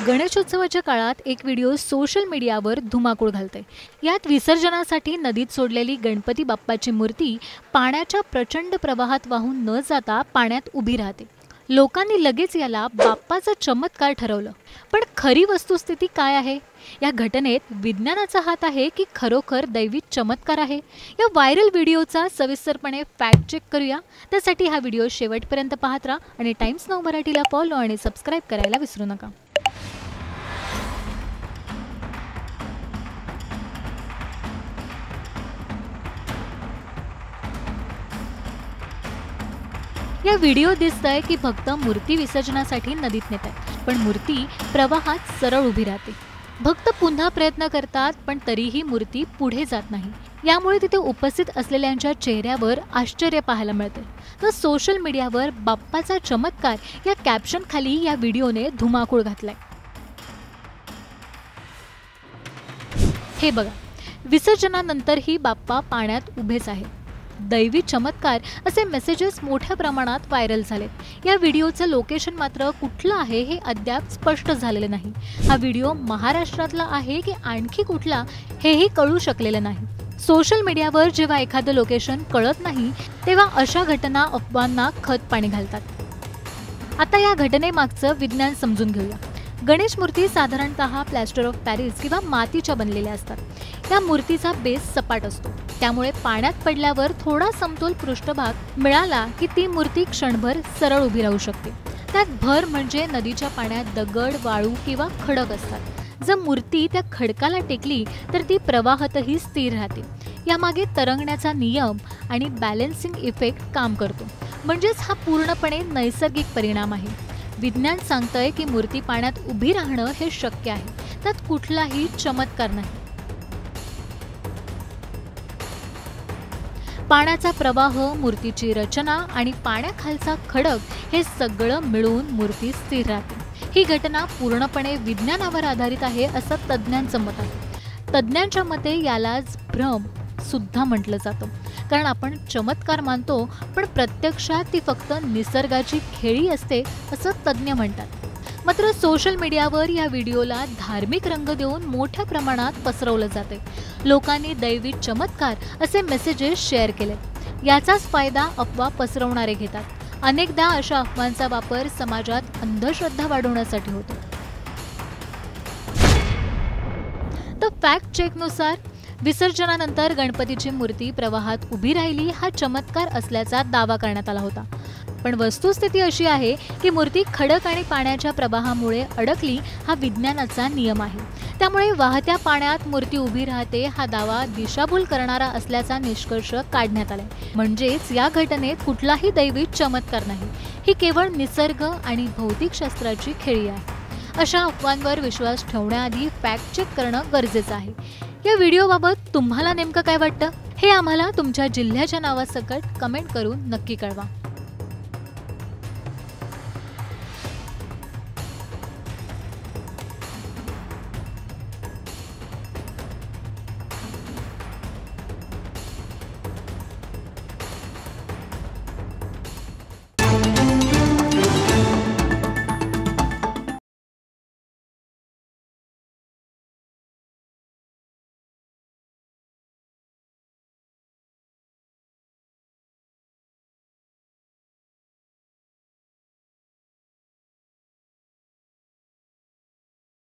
गणेशोत्सवाच्या काळात एक व्हिडिओ सोशल मीडियावर धुमाकूळ घालते। यात विसर्जनासाठी नदीत सोडलेली गणपती बाप्पाची मूर्ती पाण्याच्या प्रचंड प्रवाहात वाहून न जाता पाण्यात उभी राहते। लोकांनी लगेच याला बाप्पाचा चमत्कार ठरवलं। पण खरी वस्तुस्थिती काय आहे? या घटनेत विज्ञानाचा हात आहे की खरोखर दैवी चमत्कार आहे? या व्हायरल व्हिडिओचा सविस्तरपणे फॅक्ट चेक करूया। त्यासाठी हा व्हिडिओ शेवटपर्यंत पाहत राहा आणि टाइम्स नाऊ मराठीला फॉलो आणि सबस्क्राइब करायला विसरू नका। या व्हिडिओ दिसतंय की भक्त मूर्ती विसर्जनासाठी नदीत नेतात, पण मूर्ती प्रवाहात सरळ उभी राहते। भक्त पुन्हा प्रयत्न करतात, पण तरीही मूर्ती पुढे जात नाही। यामुळे तिथे उपस्थित असलेल्यांच्या चेहऱ्यावर आश्चर्य पाहायला मिळते। तर सोशल मीडियावर बाप्पाचा चमत्कार या कॅप्शन खाली या व्हिडिओने धुमाकूळ घातलाय। हे बघा, विसर्जनानंतरही बाप्पा पाण्यात उभेच आहेत। दैवी चमत्कार असे मेसेजेस मोठ्या प्रमाणात व्हायरल झालेत। या व्हिडिओचं लोकेशन मात्र कुठलं आहे हे अद्याप स्पष्ट झालेले नाही। हा व्हिडिओ महाराष्ट्रातला आहे की आणखी कुठला हेही कळू शकलेलं नाही। सोशल मीडियावर जेव्हा एखादं लोकेशन कळत नाही, तेव्हा अशा घटना अफवांना खत पाणी घालतात। आता या घटनेमागचं विज्ञान समजून घेऊया। गणेश मूर्ती साधारणतः प्लॅस्टर ऑफ पॅरिस किंवा मातीच्या बनलेल्या असतात। या मूर्तीचा बेस सपाट असतो, त्यामुळे पाण्यात पडल्यावर थोडा समतोल पृष्ठभाग मिळाला की ती मूर्ती क्षणभर सरळ उभी राहू शकते। त्यात भर म्हणजे नदीच्या पाण्यात दगड, वाळू किंवा खडक असतात। जर मूर्ती त्या खडकाला टेकली तर ती प्रवाहातही स्थिर राहते। यामागे तरंगण्याचा नियम आणि बॅलन्सिंग इफेक्ट काम करतो, म्हणजेच हा पूर्णपणे नैसर्गिक परिणाम आहे। विज्ञान सांगतंय की मूर्ती पाण्यात उभी राहणं हे शक्य आहे, त्यात कुठलाही चमत्कार नाही। पाण्याचा प्रवाह, मूर्तीची रचना आणि पाण्याखालचा खडक हे सगळं मिळून मूर्ती स्थिर राहते। ही घटना पूर्णपणे विज्ञानावर आधारित आहे असं तज्ज्ञांचं मत आहे। तज्ज्ञांच्या मते यालाच भ्रम सुद्धा म्हटलं जातं, कारण आपण चमत्कार मानतो, पण प्रत्यक्षात ती फक्त निसर्गाची खेळी असते असं तज्ज्ञ म्हणतात। मात्र सोशल मीडियावर या व्हिडिओला धार्मिक रंग देऊन मोठ्या प्रमाणात पसरवलं जाते। लोकांनी दैवी चमत्कार असे मेसेजेस शेअर केलेत। याचाच फायदा अफवा पसरवणारे घेतात। अनेकदा अशा अफवांचा वापर समाजात अंधश्रद्धा वाढवण्यासाठी होतो। तर फॅक्ट चेकनुसार विसर्जनानंतर गणपतीची मूर्ती प्रवाहात उभी राहिली हा चमत्कार असल्याचा दावा करण्यात आला होता। पण वस्तुस्थिती अशी आहे की मूर्ती खडक आणि पाण्याच्या प्रवाहामुळे अडकली हा विज्ञानाचा नियम आहे। त्यामुळे वाहत्या पाण्यात मूर्ती उभी राहते हा दावा दिशाभूल करणारा असल्याचा निष्कर्ष काढण्यात आलाय। म्हणजेच या घटनेत कुठलाही दैवी चमत्कार नाही, ही केवळ निसर्ग आणि भौतिकशास्त्राची खेळी आहे। अशा अफवांवर विश्वास ठेवण्याआधी फॅक्ट चेक करणं गरजेचं आहे। या व्हिडिओबाबत तुम्हाला नेमकं काय वाटतं हे आम्हाला तुमच्या जिल्ह्याच्या नावासकट कमेंट करून नक्की कळवा।